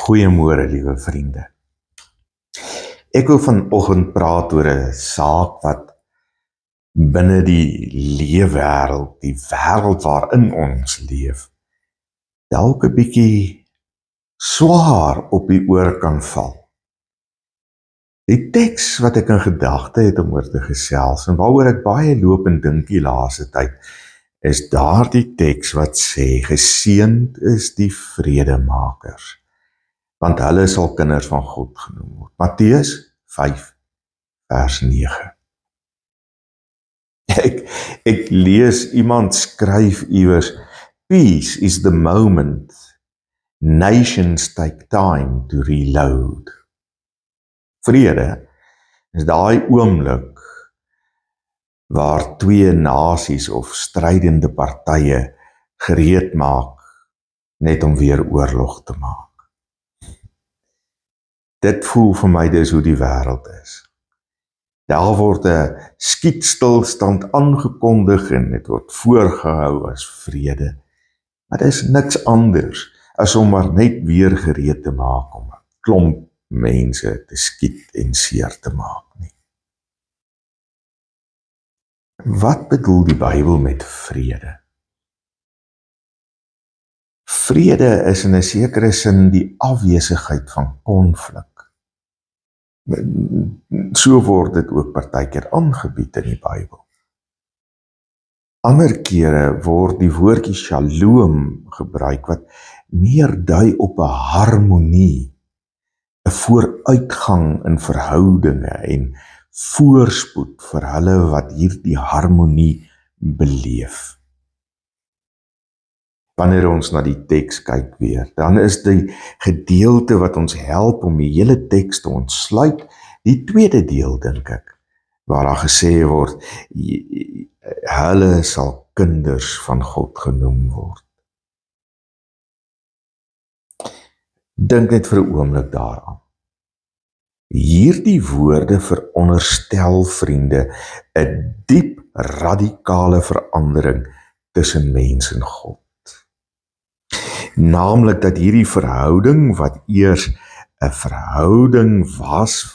Goeiemôre, liewe vriende. Ek wil vanoggend praat oor 'n saak wat binne die leefwêreld, die wêreld waarin ons leef, dalk 'n bietjie swaar op die oor kan val. Die teks wat ek in gedagte het om oor te gesels en waaroor ek baie loop en dink die laaste tyd, is daardie teks wat sê, geseënd is die vredemakers, want hulle sal kinders van God genoem word. Matteus 5 vers 9. Ek lees iemand skryf iewers, peace is the moment nations take time to reload. Vrede is daai oomblik waar twee nasies of strydende partye gereed maak net om weer oorlog te maak. Dit voel vir my dis hoe die wêreld is. Daar word 'n skietstilstand aangekondig en dit word voorgehou as vrede. Maar dit is niks anders as om maar net weer gereed te maak om 'n klomp mense te skiet en seer te maak nie. Wat bedoel die Bybel met vrede? Vrede is in 'n sekere sin die afwesigheid van konflik. So word dit ook partykeer aangebied in die Bybel. Ander kere word die woordjie shalom gebruik wat meer dui op 'n harmonie, 'n vooruitgang in verhoudinge en voorspoed vir hulle wat hierdie harmonie beleef. Wanneer ons na die teks kyk weer, dan is die gedeelte wat ons help om die hele teks te ontsluit, die tweede deel, dink ek, waar daar gesê word, hulle sal kinders van God genoem word. Dink net vir 'n oomblik daaraan. Hierdie woorde veronderstel, vriende, 'n diep radikale verandering tussen mens en God. Naamlik dat hierdie verhouding wat eers 'n verhouding was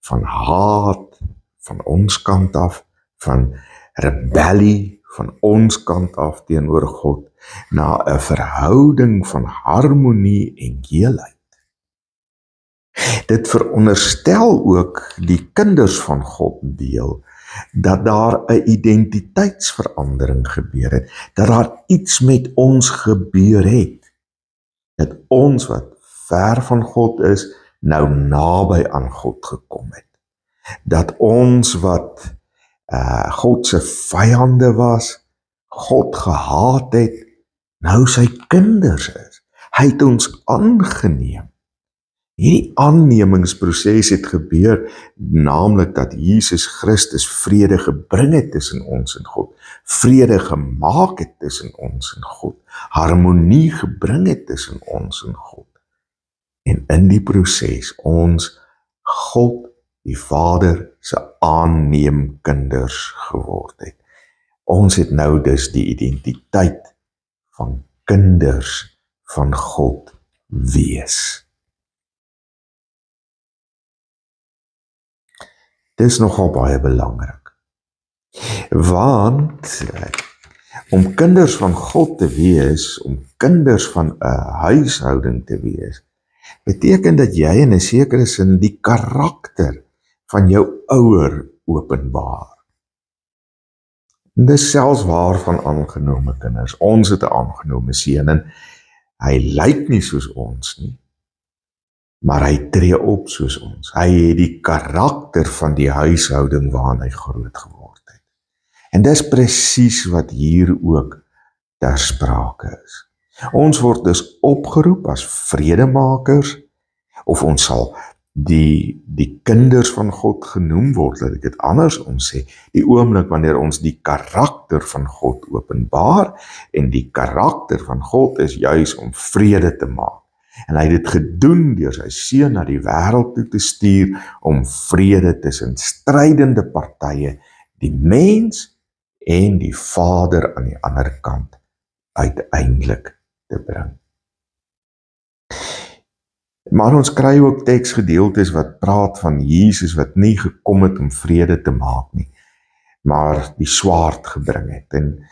van haat van ons kant af, van rebellie van ons kant af teenoor God, na 'n verhouding van harmonie en heelheid. Dit veronderstel ook die kinders van God deel, dat daar 'n identiteitsverandering gebeur het, dat daar iets met ons gebeur het, dat ons wat ver van God is, nou naby aan God gekom het, dat ons wat God se vyande was, God gehaat het, nou sy kinders is. Hy het ons aangeneem. Hierdie aannemingsproses het gebeur, naamlik dat Jesus Christus vrede gebring het tussen ons en God, vrede gemaak het tussen ons en God, harmonie gebring het tussen ons en God. En in die proses ons God, die Vader, se aanneemkinders geword het. Ons het nou dus die identiteit van kinders van God wees. Dit is nogal baie belangrik, want om kinders van God te wees, om kinders van 'n huishouding te wees, beteken dat jy in 'n sekere sin die karakter van jou ouer openbaar. Dis selfs waar van aangenome kinders. Ons het 'n aangenome seun en hy lyk nie soos ons nie, maar hy tree op soos ons. Hy het die karakter van die huishouding waarin hy groot geword het. En dis presies wat hier ook ter sprake is. Ons word dus opgeroep as vredemakers, of ons sal die kinders van God genoem word, laat ek dit andersom sê, die oomblik wanneer ons die karakter van God openbaar, en die karakter van God is juis om vrede te maak. En hy het dit gedoen deur sy seun na die wêreld toe te stuur om vrede tussen strydende partye, die mens en die Vader aan die ander kant uiteindelik te bring. Maar ons kry ook teksgedeeltes wat praat van Jesus wat nie gekom het om vrede te maak nie, maar die swaard gebring het, en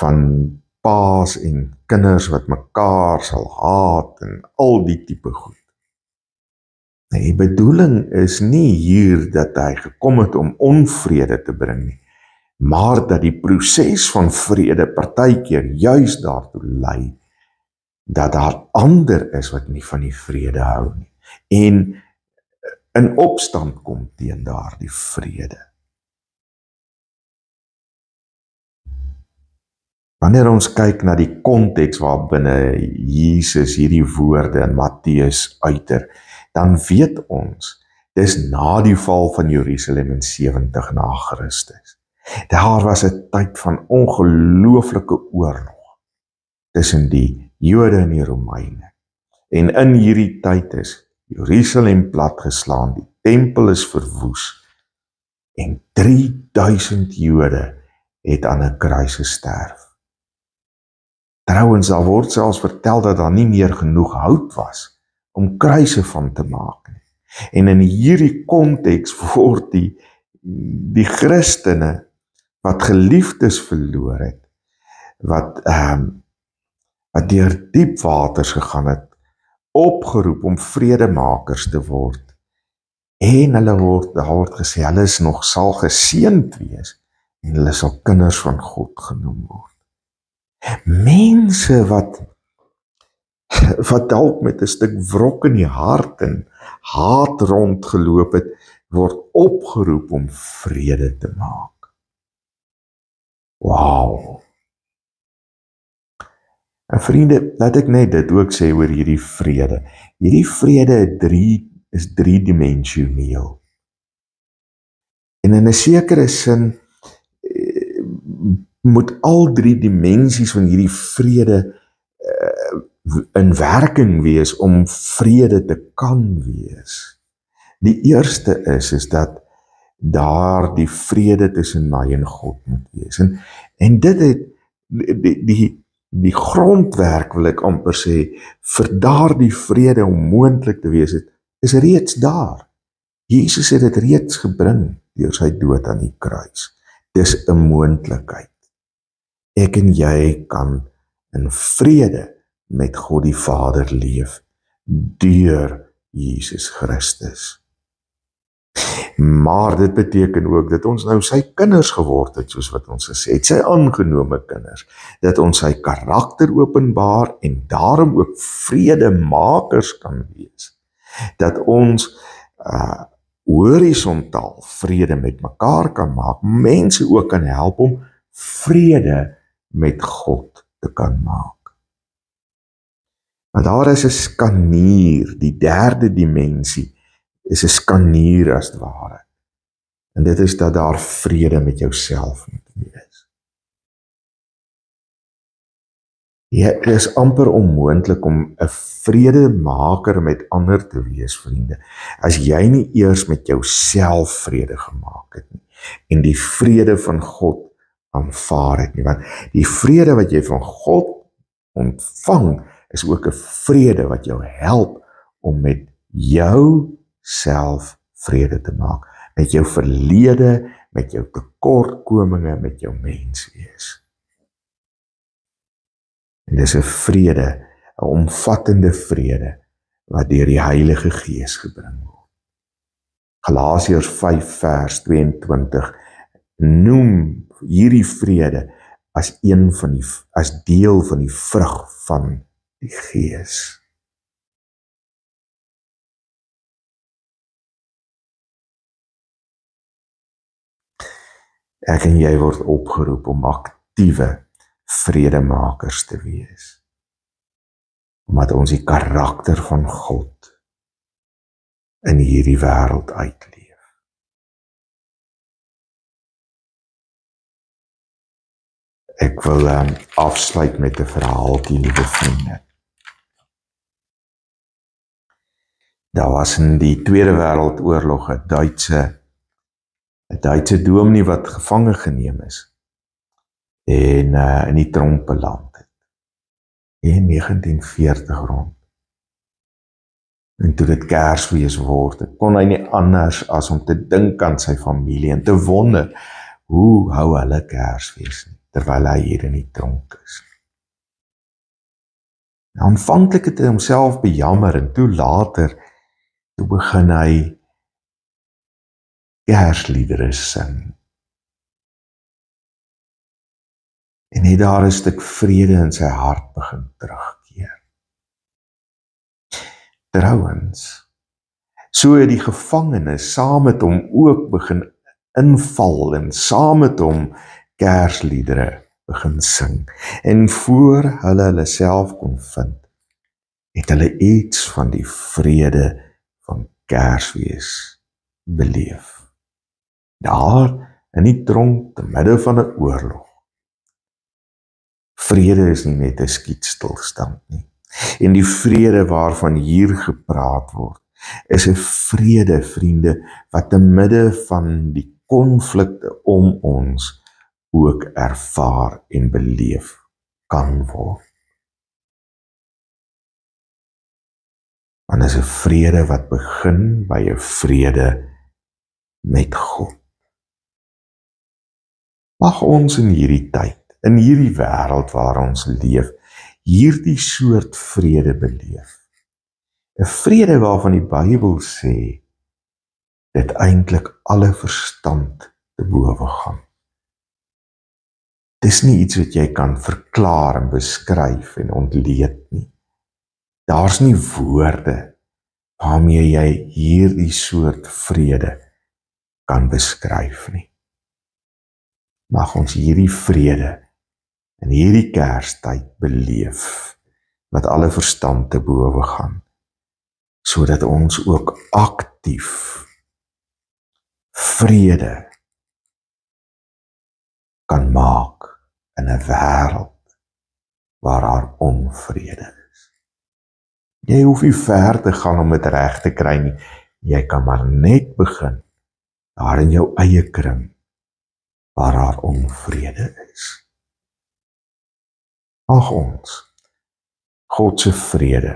van paas en kinders wat mekaar sal haat en al die tipe goed. Die bedoeling is nie hier dat hy gekom het om onvrede te bring nie, maar dat die proses van vrede partykeer juis daartoe lei dat daar ander is wat nie van die vrede hou nie en in opstand kom teen daardie vrede. Wanneer ons kyk na die konteks waarbinne Jesus hierdie woorde in Matteus uiter, dan weet ons, dis na die val van Jerusalem in 70 na Christus. Daar was 'n tyd van ongelooflike oorlog tussen die Jode en die Romeine. En in hierdie tyd is Jerusalem platgeslaan, die tempel is verwoes en 3000 Jode het aan 'n kruis gesterf. Trouwens, daar word selfs vertel dat daar nie meer genoeg hout was om kruise van te maak nie. En in hierdie konteks word die Christene wat geliefdes verloor het, wat deur diep waters gegaan het, opgeroep om vredemakers te word. En daar word gesê, hulle is nog sal geseënd wees en hulle sal kinders van God genoem word. Mense wat dalk met 'n stuk wrok in die hart en haat rondgeloop het, word opgeroep om vrede te maak. Wow. En vriende, laat ek net dit ook sê oor hierdie vrede. Hierdie vrede is driedimensioneel. En in 'n sekere sin moet al drie dimensies van hierdie vrede in werking wees om vrede te kan wees. Die eerste is dat daar die vrede tussen my en God moet wees. En dit het die grondwerk, wil ek amper sê, vir daardie vrede om moontlik te wees, is reeds daar. Jesus het dit reeds gebring deur sy dood aan die kruis. Dis 'n moontlikheid. Ek en jy kan in vrede met God die Vader leef deur Jesus Christus. Maar dit beteken ook dat ons nou sy kinders geword het, soos wat ons gesê het, sy aangenome kinders, dat ons sy karakter openbaar en daarom ook vredemakers kan wees, dat ons horisontaal vrede met mekaar kan maak, mense ook kan help om vrede met God te kan maak. Maar daar is 'n skanier, die derde dimensie is 'n skanier as het ware. En dit is dat daar vrede met jouself moet wees. Dit is amper onmoontlik om 'n vredemaker met ander te wees, vriende, as jy nie eers met jouself vrede gemaak het nie, en die vrede van God aanvaar het nie, want die vrede wat jy van God ontvang, is ook 'n vrede wat jou help om met jou self vrede te maak, met jou verlede, met jou tekortkominge, met jou menswees. En dis 'n vrede, 'n omvattende vrede, wat deur die Heilige Gees gebring word. Galasiërs 5 vers 22 noem hierdie vrede as deel van die vrug van die Gees. Ek en jy word opgeroep om aktiewe vredemakers te wees, omdat ons die karakter van God in hierdie wêreld uitleef. Ek wil afsluit met 'n verhaaltjie, liewe vriende. Daar was in die Tweede Wêreldoorlog 'n Duitse dominee wat gevange geneem is en in die tronk beland het in 1940 rond. En toe dit Kersfees word, kon hy nie anders as om te dink aan sy familie en te wonder, hoe hou hulle Kersfees nie, terwyl hy hier in die tronk is. Aanvanklik het hy homself bejammer en toe later, toe begin hy Kersliedere sing. En het daar 'n stuk vrede in sy hart begin terugkeer. Trouwens, so het die gevangenes saam met hom ook begin inval en saam met hom Kersliedere begin sing. En voor hulle self kon vind, het hulle iets van die vrede van Kersfees beleef. Daar in die tronk te midde van 'n oorlog. Vrede is nie net 'n skietstilstand nie. En die vrede waarvan hier gepraat word, is 'n vrede, vriende, wat te midde van die konflikte om ons ook ervaar en beleef kan word. Want is 'n vrede wat begin by 'n vrede met God. Mag ons in hierdie tyd, in hierdie wêreld waar ons leef, hierdie soort vrede beleef. 'n Vrede waarvan die Bybel sê, dit eintlik alle verstand te bowe gaan. Dis nie iets wat jy kan verklaar en beskryf en ontleed nie. Daar's nie woorde waarmee jy hierdie soort vrede kan beskryf nie. Mag ons hierdie vrede in hierdie Kerstyd beleef, wat alle verstand te bowe gaan, sodat ons ook aktief vrede kan maak in 'n wêreld waar daar onvrede is. Jy hoef nie ver te gaan om dit reg te kry nie. Jy kan maar net begin daar in jou eie kring waar daar onvrede is. Mag ons God se vrede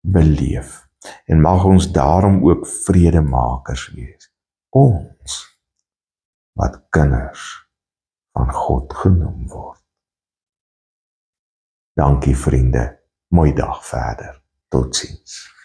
beleef en mag ons daarom ook vredemakers wees. Ons wat kinders van God genoem word. Dankie vriende, mooi dag verder. Totsiens.